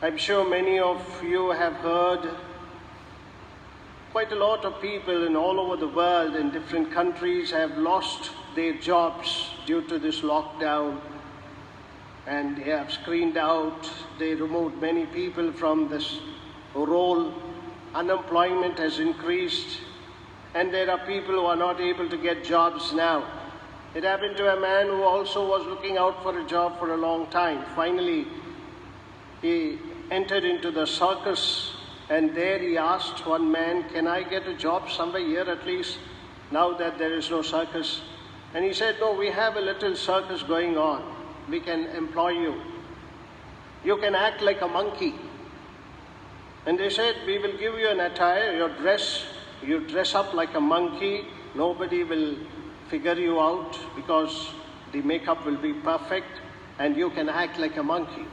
I'm sure many of you have heard quite a lot of people in all over the world in different countries have lost their jobs due to this lockdown, and they have screened out, they removed many people from this role. Unemployment has increased, and there are people who are not able to get jobs now. It happened to a man who also was looking out for a job for a long time. Finally, he entered into the circus, and there he asked one man, "Can I get a job somewhere here at least, now that there is no circus?" And he said, "No, we have a little circus going on. We can employ you. You can act like a monkey." And they said, "We will give you an attire, you dress up like a monkey. Nobody will figure you out because the makeup will be perfect, and you can act like a monkey."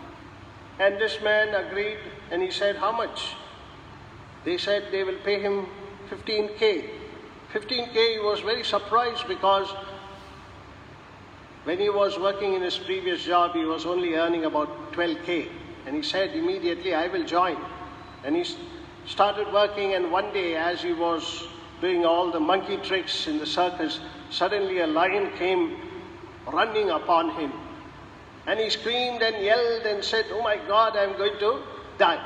And this man agreed, and he said, "How much?" They said they will pay him 15K. 15K, he was very surprised because when he was working in his previous job, he was only earning about 12K. And he said immediately, "I will join." And he started working, and one day as he was doing all the monkey tricks in the circus, suddenly a lion came running upon him. And he screamed and yelled and said, "Oh my God, I'm going to die."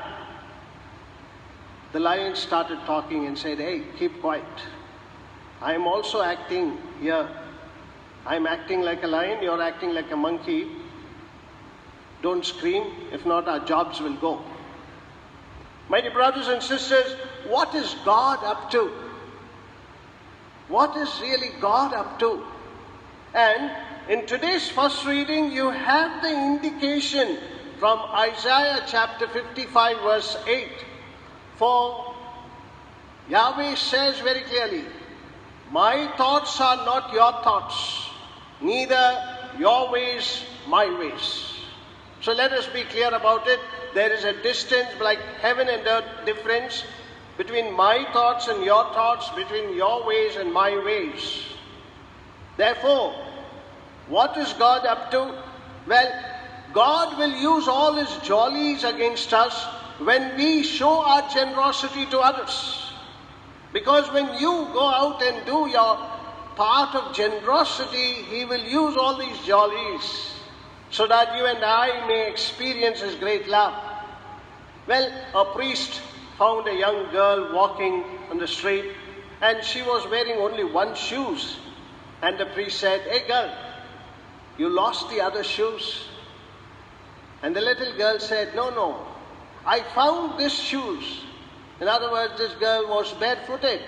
The lion started talking and said, "Hey, keep quiet. I'm also acting here. I'm acting like a lion, you're acting like a monkey. Don't scream, if not our jobs will go." My dear brothers and sisters, what is God up to? What is really God up to? And in today's first reading, you have the indication from Isaiah chapter 55 verse 8. For Yahweh says very clearly, "My thoughts are not your thoughts, neither your ways my ways." So let us be clear about it. There is a distance like heaven and earth difference between my thoughts and your thoughts, between your ways and my ways. Therefore, what is God up to? Well, God will use all his jollies against us when we show our generosity to others. Because when you go out and do your part of generosity, he will use all these jollies so that you and I may experience his great love. Well, a priest found a young girl walking on the street, and she was wearing only one shoes. And the priest said, "Hey girl, you lost the other shoes." And the little girl said, No, I found these shoes." In other words, this girl was barefooted.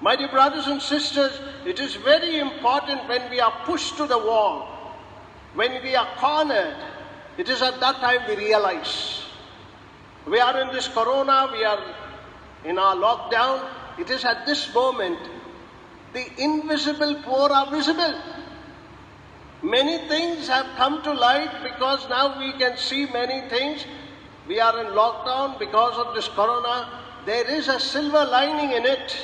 My dear brothers and sisters, it is very important when we are pushed to the wall, when we are cornered, it is at that time we realize. We are in this corona, we are in our lockdown. It is at this moment the invisible poor are visible. Many things have come to light because now we can see many things. We are in lockdown because of this corona. There is a silver lining in it,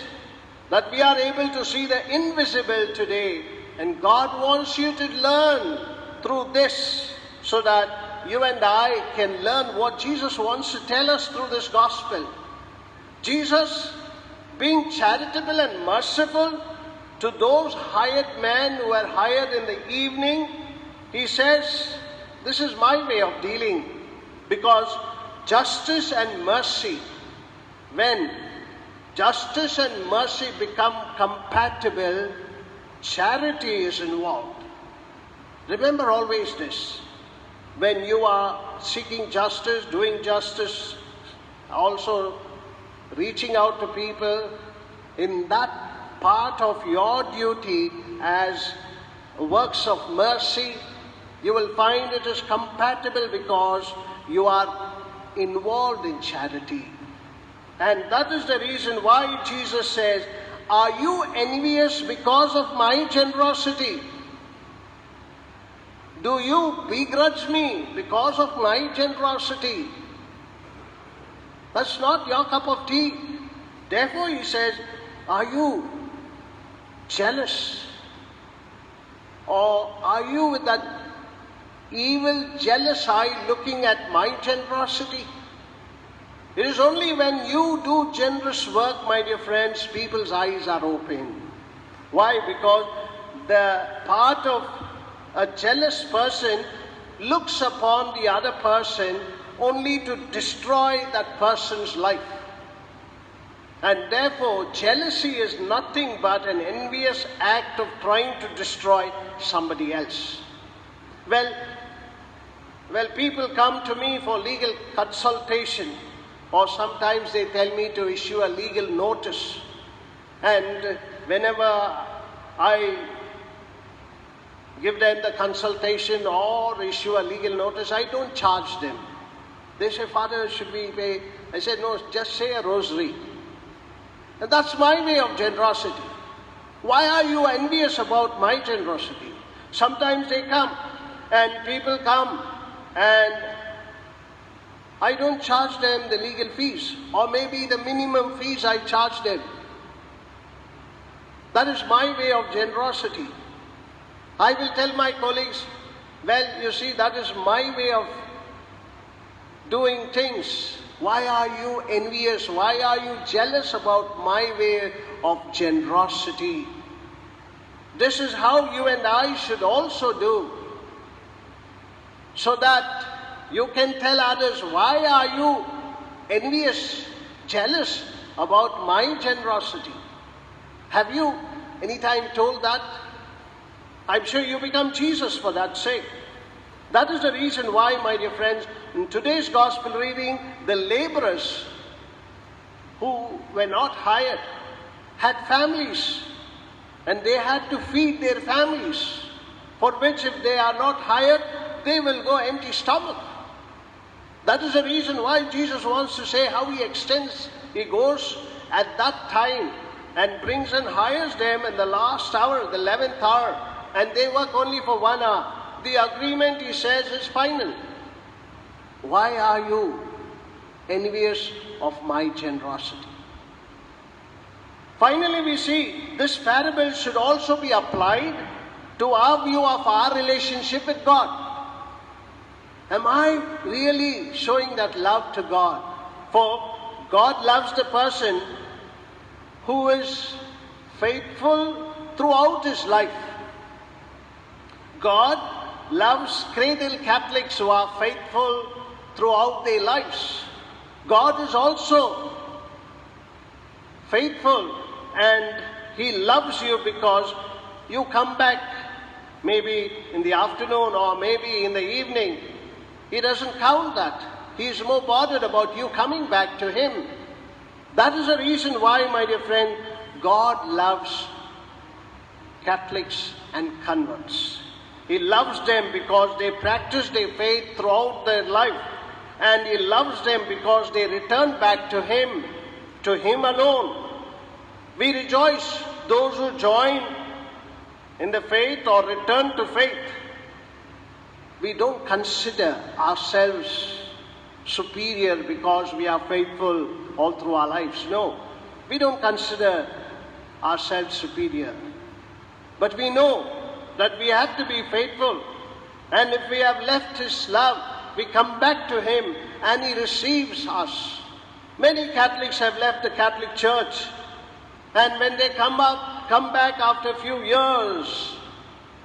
that we are able to see the invisible today. And God wants you to learn through this so that you and I can learn what Jesus wants to tell us through this gospel. Jesus, being charitable and merciful to those hired men who were hired in the evening, he says, "This is my way of dealing." Because justice and mercy, when justice and mercy become compatible, charity is involved. Remember always this. When you are seeking justice, doing justice, also reaching out to people, in that part of your duty as works of mercy, you will find it is compatible because you are involved in charity. And that is the reason why Jesus says, "Are you envious because of my generosity? Do you begrudge me because of my generosity?" That's not your cup of tea. Therefore, he says, "Are you jealous? Or are you with that evil, jealous eye looking at my generosity? It is only when you do generous work, my dear friends, people's eyes are open. Why? Because the part of a jealous person looks upon the other person only to destroy that person's life. And therefore, jealousy is nothing but an envious act of trying to destroy somebody else. Well, people come to me for legal consultation, or sometimes they tell me to issue a legal notice. And whenever I give them the consultation or issue a legal notice, I don't charge them. They say, Father, should we pay? I said, no, just say a rosary. And that's my way of generosity. Why are you envious about my generosity? Sometimes they come, and people come, and I don't charge them the legal fees, or maybe the minimum fees I charge them. That is my way of generosity. I will tell my colleagues, well, you see, that is my way of doing things. Why are you envious? Why are you jealous about my way of generosity? This is how you and I should also do, so that you can tell others, why are you envious, jealous about my generosity? Have you any time told that? I'm sure you become Jesus for that sake. That is the reason why, my dear friends, in today's gospel reading, the laborers who were not hired had families, and they had to feed their families, for which if they are not hired, they will go empty stomach. That is the reason why Jesus wants to say how he goes at that time and brings and hires them in the last hour, the 11th hour, and they work only for 1 hour. The agreement, he says, is final. Why are you envious of my generosity? Finally, we see this parable should also be applied to our view of our relationship with God. Am I really showing that love to God? For God loves the person who is faithful throughout his life. God loves cradle Catholics who are faithful throughout their lives. God is also faithful, and he loves you because you come back maybe in the afternoon or maybe in the evening. He doesn't count that. He is more bothered about you coming back to him. That is the reason why, my dear friend, God loves Catholics and converts. He loves them because they practice their faith throughout their life. And he loves them because they return back to him alone. We rejoice those who join in the faith or return to faith. We don't consider ourselves superior because we are faithful all through our lives. No, we don't consider ourselves superior. But we know that we have to be faithful. And if we have left his love, we come back to him and he receives us. Many Catholics have left the Catholic Church, and when they come back after a few years,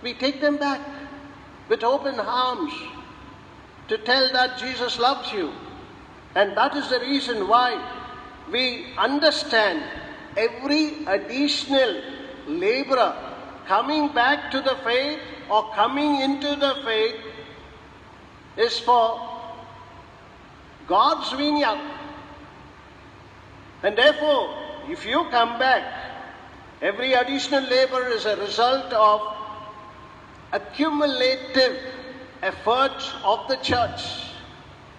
we take them back with open arms to tell that Jesus loves you. And that is the reason why we understand every additional laborer coming back to the faith or coming into the faith is for God's vineyard. And therefore, if you come back, every additional labor is a result of accumulative efforts of the church,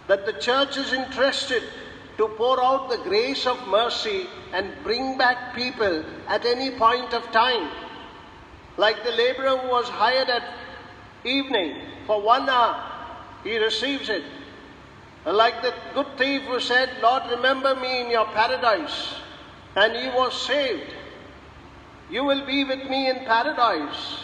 that the church is interested to pour out the grace of mercy and bring back people at any point of time. Like the laborer who was hired at evening for 1 hour, he receives it. Like the good thief who said, Lord, remember me in your paradise, and he was saved. You will be with me in paradise.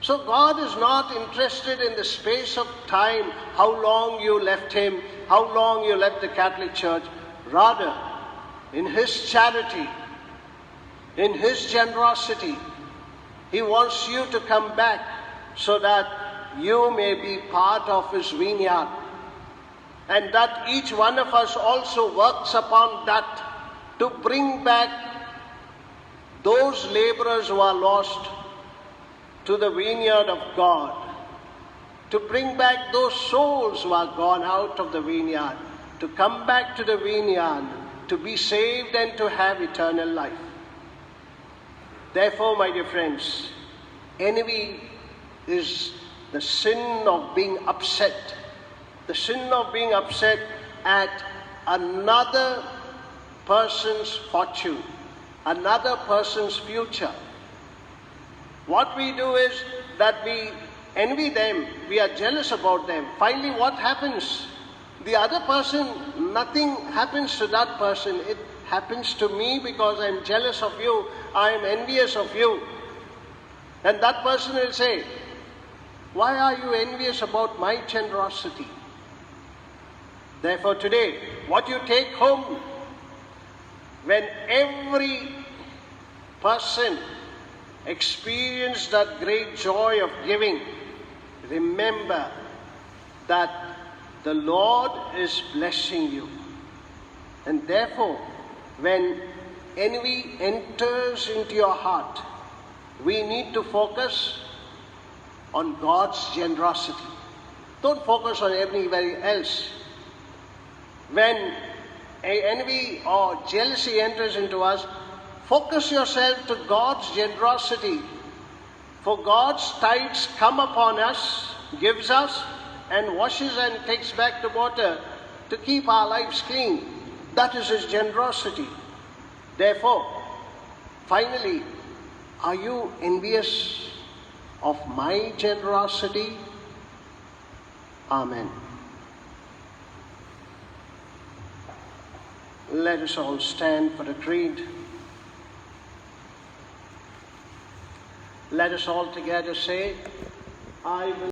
So God is not interested in the space of time, how long you left Him, how long you left the Catholic Church. Rather, in His charity, in His generosity, He wants you to come back so that you may be part of His vineyard. And that each one of us also works upon that to bring back those laborers who are lost to the vineyard of God, to bring back those souls who are gone out of the vineyard, to come back to the vineyard, to be saved and to have eternal life. Therefore, my dear friends, envy is the sin of being upset, the sin of being upset at another person's fortune, another person's future. What we do is that we envy them, we are jealous about them. Finally, what happens? The other person, nothing happens to that person. It happens to me because I'm jealous of you, I'm envious of you. And that person will say, why are you envious about my generosity? Therefore today, what you take home, when every person experience that great joy of giving, remember that the Lord is blessing you. And therefore, when envy enters into your heart, we need to focus on God's generosity. Don't focus on anybody else. When envy or jealousy enters into us, focus yourself to God's generosity. For God's tides come upon us, gives us, and washes and takes back the water to keep our lives clean. That is His generosity. Therefore, finally, are you envious of my generosity? Amen. Let us all stand for the creed. Let us all together say, I will